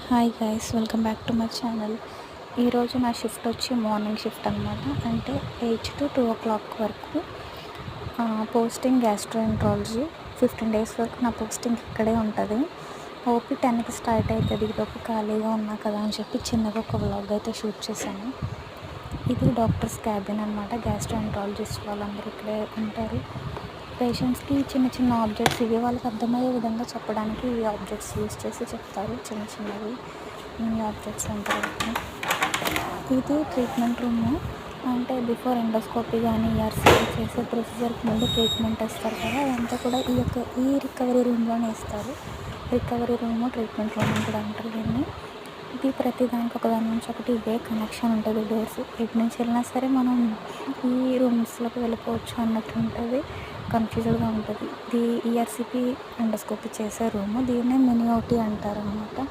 Hi guys, welcome back to my channel. ఈరోజు నా shift వచ్చి మార్నింగ్ షిఫ్ట్ అనమాట. అంటే 8 to 2 o'clock వరకు పోస్టింగ్ గ్యాస్ట్రోఎంట్రాలజీ. 15 days వరకు నా పోస్టింగ్ ఇక్కడే ఉంటుంది. ఓపీ 10కి స్టార్ట్ అవుతుంది. ఈలోపు ఖాళీగా ఉన్నా కదా అని చెప్పి చిన్నగా ఒక వ్లాగ్ అయితే షూట్ చేశాను. ఇది డాక్టర్స్ క్యాబిన్ అనమాట. గ్యాస్ట్రోఎంట్రాలజిస్ట్ వాళ్ళందరూ ఇక్కడే ఉంటారు. పేషెంట్స్కి చిన్న చిన్న ఆబ్జెక్ట్స్ ఇవి వాళ్ళకి అర్థమయ్యే విధంగా చెప్పడానికి ఈ ఆబ్జెక్ట్స్ యూజ్ చేసి చెప్తారు. చిన్న చిన్నవి మినీ ఆబ్జెక్ట్స్ అంటారు. ఇది ట్రీట్మెంట్ రూము. అంటే బిఫోర్ ఎండోస్కోపీ కానీ ఈఆర్సీపీ చేసే ప్రొసీజర్కి ముందు ట్రీట్మెంట్ ఇస్తారు కదా, అదంతా కూడా ఈ రికవరీ రూమ్లోనే ఇస్తారు. రికవరీ రూము, ట్రీట్మెంట్ రూమ్ అని కూడా అంటారు దీన్ని. ఇది ప్రతి దానికి ఒకదాని నుంచి ఒకటి ఇవే కనెక్షన్ ఉంటుంది. డోర్స్ ఎటు నుంచి వెళ్ళినా సరే మనం ఈ రూమ్స్లోకి వెళ్ళిపోవచ్చు అన్నట్టు ఉంటుంది. కన్ఫ్యూజ్డ్గా ఉంటుంది. ఇది ఈఆర్సీపీ ఎండోస్కోపీ చేసే రూము. దీన్నే మినీ ఓటీ అంటారు అనమాట.